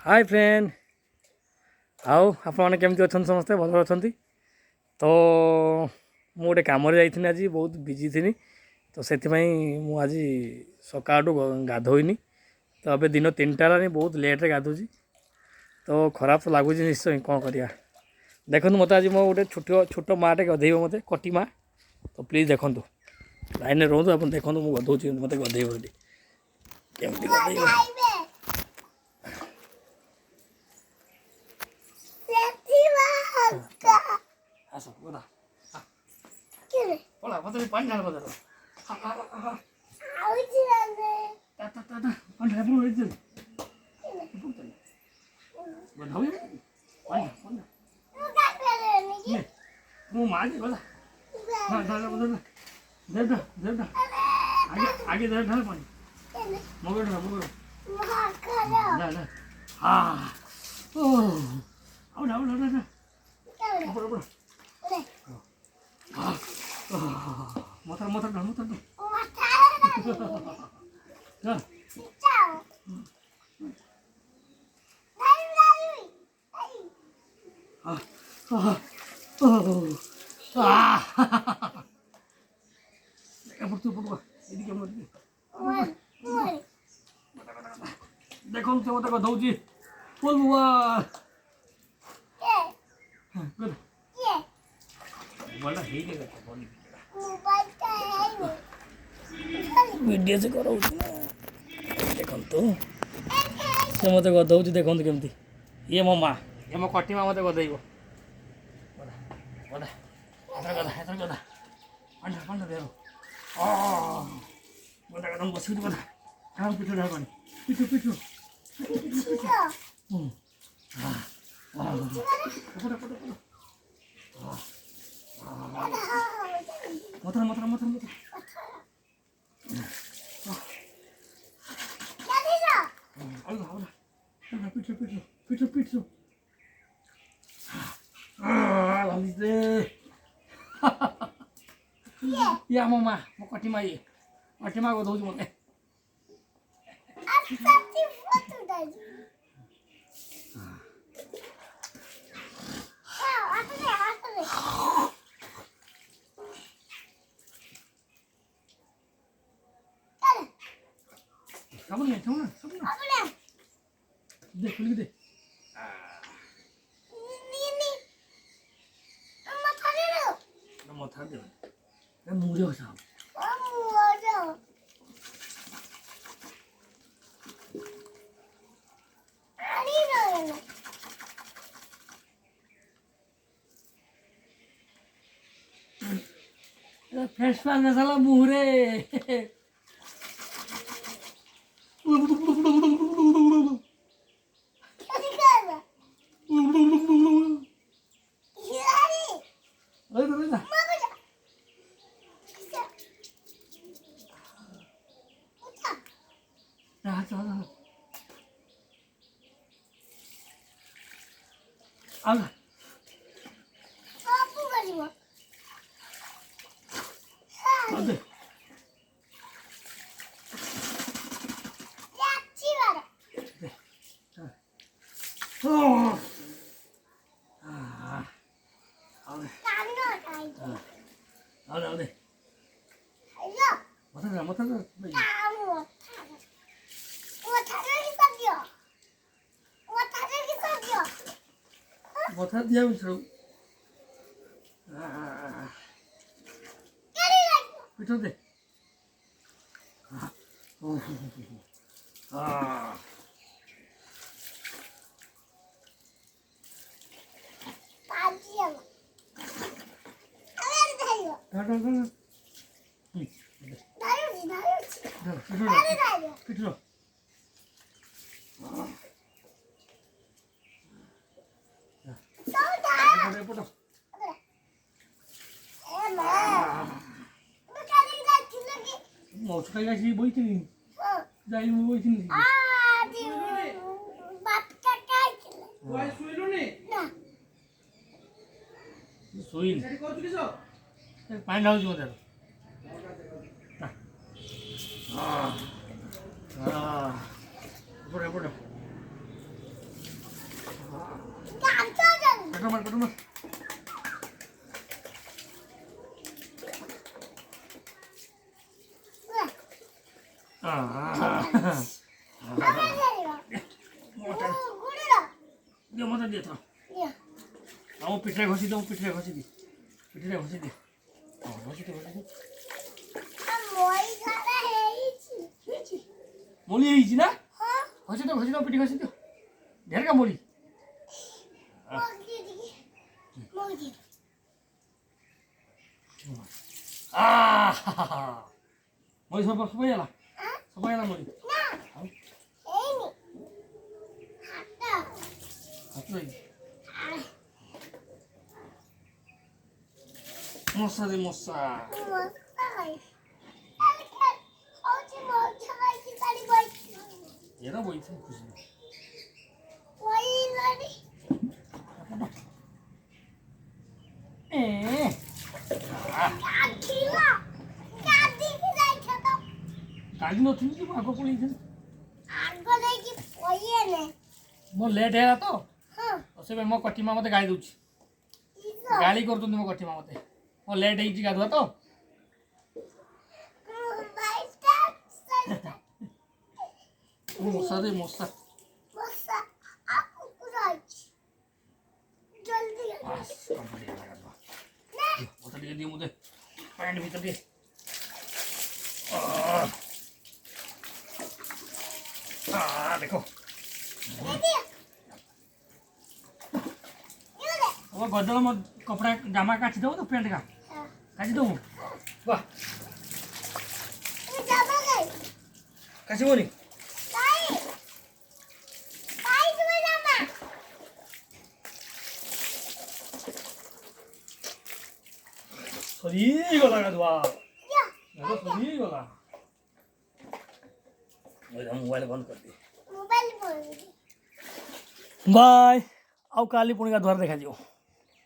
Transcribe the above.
Hi friend. आउ आपने केमती अच्छा समस्ते भल अच्छा तो मु गोटे कम आज बहुत बिजी थी तो से आज सका गाधोनी तो अबे दिन 3टा है बहुत लेट्रे गाधुची तो खराब तो लगुच निश्चय कौन करा देखो मत आज मो गोटे छोट छोट माटे गधेब मत कटी माँ तो प्लीज देखूँ लाइन में रोहतु आप देखो मुझे गधौची मत गधेब बोली केमती गधेब आस गधा पला मत पानी ढाल गधा मु माँ गधा आगे दे ढाल पानी मगर मगर हाँ motor motor dah motor dah देखो से मत गधौची बोल बुआ वीडियो से करो देखो तो से मत गधौची देखो केमती ये मो माँ ये मो कटी माँ मत गधेब गधा गधा गधा गधा पंडा पंडा दे गधा गधा बस गधा हाँ पिठो ढाल पानी पिठो पिठो motor motor motor motor Allah Allah Allah pitu pitu pitu pitu lalis deh ya mama mau kati mai kau tahu cuma foto tadi kamu nih deh kulit deh ini mau tahu deh kan mudah sama Vespa nggak salah mure. Allah. Ada. Oh. Ada. Motor. Motor dia bisa. Itu deh. mau suka kasih boy ini dari boy ini soil find out juga dah Pura. Cutter मार cutter मार मत दिए थोड़ा पिठरे घसी दे पिठरे घसी दी घसी दे मोली है ना घसी दो पिठी घसी दो ढेर का मोली मोली सब जाला मोली मसा दे मसा ये ना वही थी खुशी काली नो थी आगो पड़ी थी मो लेट है तो से मो कटी मा मते गाई दूची गाली कर तुम मो कटी मा मते मो लेट है गाधुआ तो मसा दे मसा जल्दी बस कंप्लीट लगा दो मत दिए मुझे पैंट भीतर दिए देखो वो गदल में कपड़ा जामा काटी दो तो पैंट का काटी दो वाह काटी बोली सरी गला गाधुआ सरी गला मोबाइल बंद कर दी बाय आउ काली पुणी गाधुआ देखा जाओ।